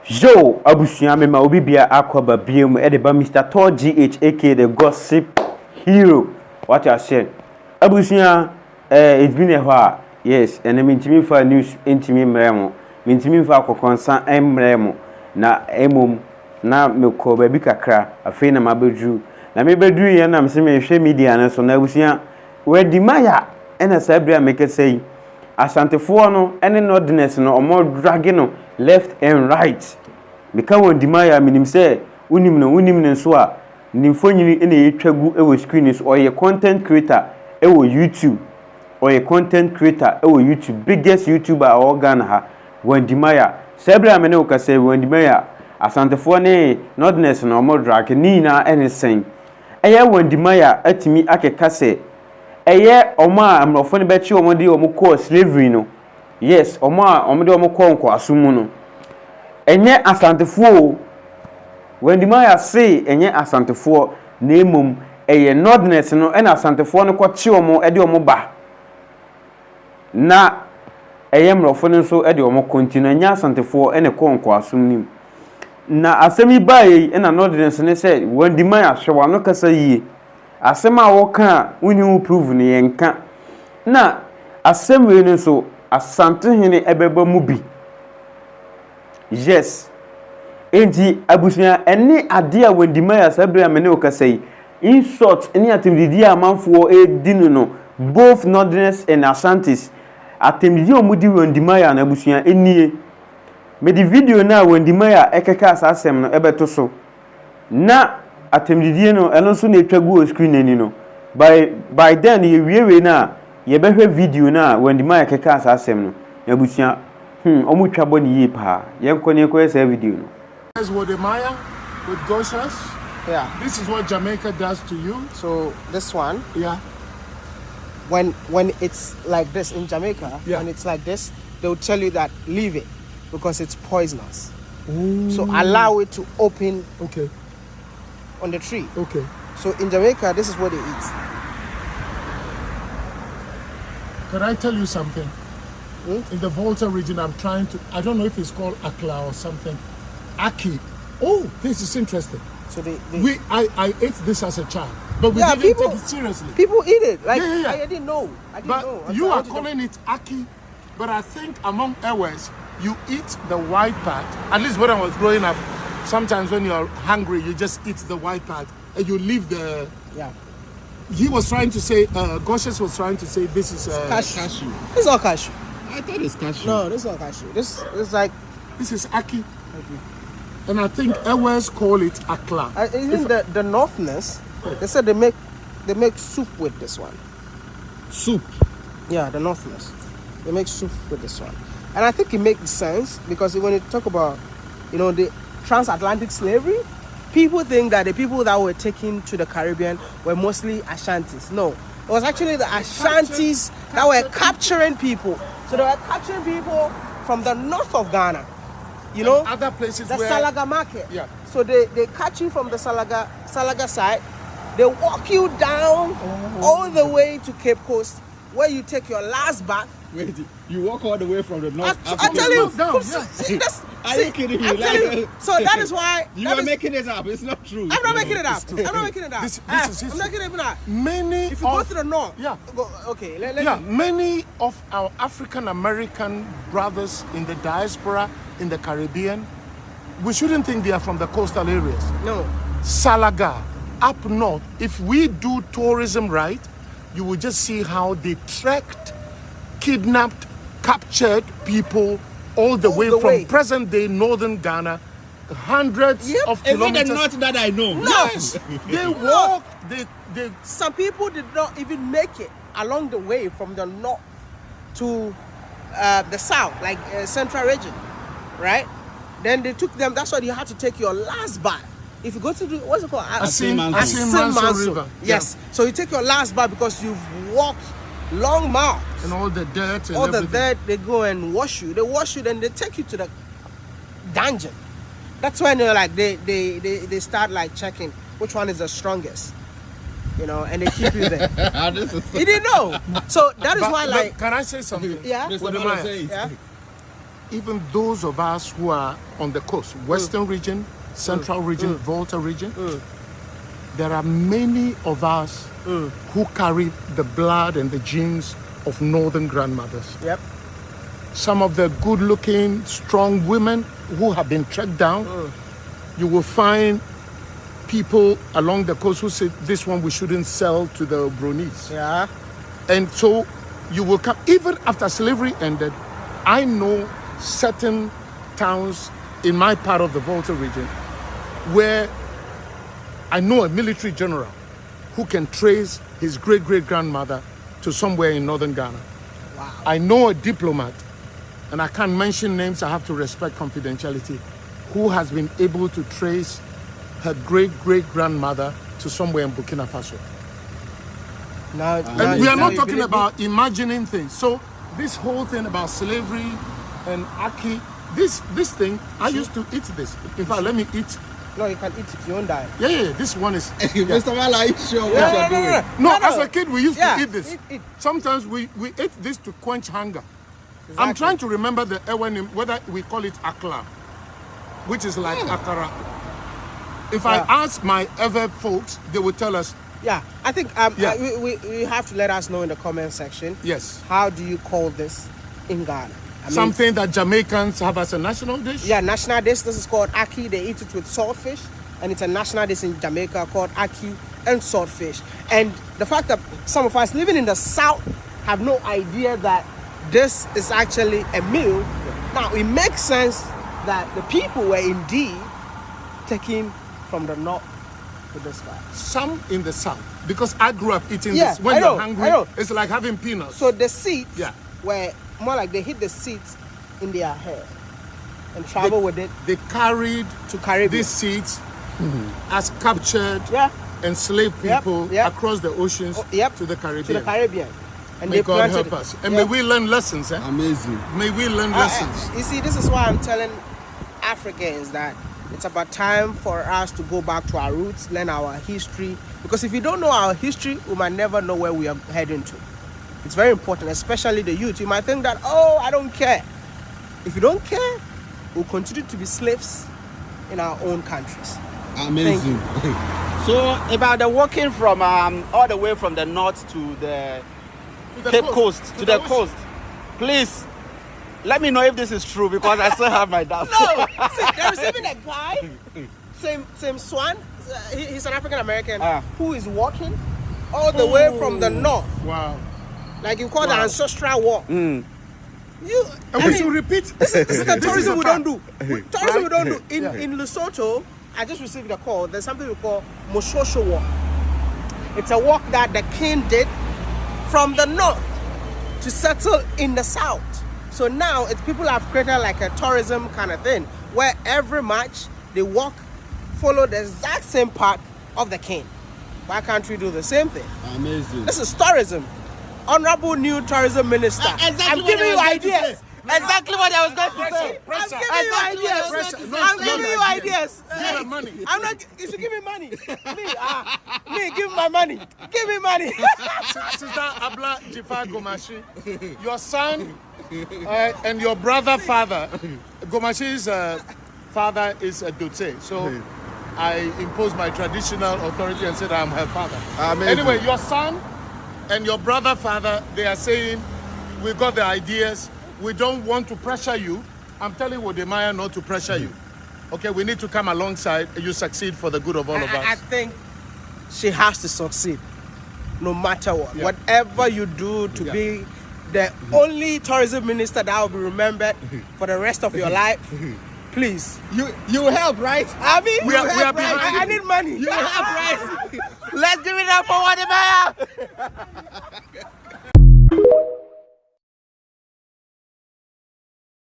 Yo, Abusia me ma obi bia akwaba biem e de ba Mr. Tor GH aka the gossip hero. What you say? Abusia it's been a while. Yes, and me ntimi fa news ntimi mremo. Me ntimi fa kokonsan emremo na emom na me ko ba bi kakra afei na mabedru. Na me bedru ye na me se me hwe media na so na Abusia Wode Maya ena sabria make say Asantefo no ene nordness no omo drag no left and right. Because Wode Maya minim say unim no so a nimfonyini ene yetwagu ewo screen is or ye content creator ewo YouTube or ye content creator ewo YouTube biggest YouTuber or Ghana ha Wode Maya sebra me ne o ka say Wode Maya Asantefo ne nordness no omo drag ni na ene sen eye Wode Maya atimi akeka say eye oma amrofo ne bechi omo de omo call slavery no yes omo de omo call nko asumu no enye Asantefo Wode Maya say enye Asantefo na emom eye nordness no ena Asantefo no kwachi omo e de omo ba na eye mrofo ne so e de omo continue enye Asantefo ene call nko asum nim na asemi bae ena nordness ne say Wode Maya hwewa no kasa yie asema woka woni prove ne yenka na asemi ne so Asante hene ebeba mu bi yes enti abusia ene ade a Wode Maya sabria me ne okasai in short ene atemdidi amanfo edinu no both Northerners and Asantes atemdidi omudi Wode Maya na abusia enie me di video na Wode Maya ekeka asasem no ebeto so na atemdidi no eno so na etwagu o screen ani no by then ye wiewe na ye behwe video na Wode Maya ekeka asasem no abusia omu twabo ni yi pa yenko ne ko ese video no. There's Wode Maya with Goshas. Yeah. This is what Jamaica does to you. So this one, Yeah. when it's like this in Jamaica, Yeah. when it's like this, they'll tell you that leave it because it's poisonous. Ooh. So allow it to open Okay. on the tree. Okay. So in Jamaica, this is what they eat. Can I tell you something? In the Volta region, I don't know if it's called Akla or something. Aki. Oh, this is interesting. So I ate this as a child, but we didn't take it seriously. People eat it. Like Yeah. I didn't know. But you are calling it Aki, but I think among ours, you eat the white part. At least when I was growing up, sometimes when you're hungry, you just eat the white part and you leave the... Yeah. He was trying to say, Goshes was trying to say this is Cashew. It's not cashew. I thought it's cashew. No, this is not cashew. This is like This is Aki. And I think ours call it Akla. even the Northerners. They said they make soup with this one. Soup. Yeah, the Northerners. They make soup with this one. And I think it makes sense because when you talk about, the transatlantic slavery, people think that the people that were taken to the Caribbean were mostly Ashantis. No, it was actually the Ashantis that were capturing people. So they were capturing people from the north of Ghana. And other places The where... Salaga market. Yeah. So they catch you from the Salaga side. They walk you down all the way to Cape Coast, where you take your last bath. Wait, you walk all the way from the north. I tell you, Are you kidding me? I'm telling you. So that is why You are making it up. It's not true. I'm not making it up. I'm not making it up. This is I'm history. not making it up. Many If you go to the north, Yeah. okay. Many of our African American brothers in the diaspora, in the Caribbean, we shouldn't think they are from the coastal areas. No. Salaga, up north, if we do tourism right, you will just see how they tracked, kidnapped, captured people all the way from present-day northern Ghana, hundreds of kilometers. Even the north that I know. Yes, they walk. They. Some people did not even make it along the way from the north to the south, like central region, right? Then they took them. That's why you had to take your last bath. If you go to what's it called? Asin Manso River. Yes. Yeah. So you take your last bath because you've walked long miles. And all the dirt and all everything. the dirt, they go and wash you. They wash you, then they take you to the dungeon. That's when they start like checking which one is the strongest, and they keep you there. You didn't know. So that is why, can I say something? Yeah. Wode Maya. Yeah. even those of us who are on the coast, Western region, Central region, Volta region, there are many of us who carry the blood and the genes of northern grandmothers. Yep. Some of the good-looking, strong women who have been tracked down, you will find people along the coast who say, this one we shouldn't sell to the Bronies. Yeah. And so you will come, even after slavery ended, I know certain towns in my part of the Volta region where I know a military general who can trace his great-great-grandmother to somewhere in northern Ghana. Wow. I know a diplomat, and I can't mention names, I have to respect confidentiality, who has been able to trace her great-great-grandmother to somewhere in Burkina Faso. Now, And we are not talking about imagining things. So this whole thing about slavery and Aki, this thing, I used to eat this. In fact, let me eat. No, you can eat it. You won't die. Yeah, this one is. Mr. Mala, are you sure what you're doing? No, as a kid, we used Yeah, to eat this. eat. Sometimes we ate this to quench hunger. Exactly. I'm trying to remember the name, whether we call it akla, which is like akara. If I ask my Ever folks, they will tell us. Yeah, I think Yeah. we have to let us know in the comment section. Yes. How do you call this in Ghana? I mean, Something that Jamaicans have as a national dish? yeah, national dish. This is called ackee. They eat it with saltfish, and it's a national dish in Jamaica called ackee and saltfish. And the fact that some of us living in the south have no idea that this is actually a meal. Now it makes sense that the people were indeed taken from the north to this guy. Some in the south, because I grew up eating Yeah, this. When I you're know, hungry, I know. it's like having peanuts. So the seeds Yeah. were more like they hit the seeds in their hair and travel with it They carried to Caribbean. these seeds as captured Yeah. enslaved Yep, people yep. across the oceans Yep. to the To Caribbean. the Caribbean. And May they God planted help it. us. And Yeah. may we learn lessons. Amazing. May we learn lessons. You see, this is why I'm telling Africans that it's about time for us to go back to our roots, learn our history. Because if we don't know our history, we might never know where we are heading to. It's very important, especially the youth. You might think that, oh, I don't care. If you don't care, we'll continue to be slaves in our own countries. Amazing. So about the walking from all the way from the north to the Cape Coast to the ocean. coast, please let me know if this is true because I still have my doubts. No, see, there's even a guy, same Swan, he's an African American who is walking all the way from the north, Wow. like you call the ancestral walk. And we should repeat. This is the tourism we don't fact. do. Tourism we don't do. In Lesotho, I just received a call. There's something we call Moshosho walk. It's a walk that the king did from the north to settle in the south. So now people have created like a tourism kind of thing where every March they walk, follow the exact same path of the king. Why can't we do the same thing? Amazing. This is tourism. Honorable new tourism minister. I'm giving you ideas. Exactly what I was going to say. I'm giving you ideas. Pressure. I'm giving you ideas. Give her money. I'm not. You should give me money. Me, give me my money. Give me money. Sister Abla Jifa Gomashi, your son and your brother father, Gomashi's father is a Dote. So I imposed my traditional authority and said I'm her father. Amazing. Anyway, your son and your brother father, they are saying, we got the ideas. We don't want to pressure you. I'm telling Wode Maya not to pressure you. Okay, we need to come alongside. You succeed for the good of all of I us. think she has to succeed, no matter what. Yeah. Whatever you do to be the only tourism minister that will be remembered for the rest of your life, please. You help, right? I mean, We are I behind you. need money. You help, right? Let's give it up for Wode Maya.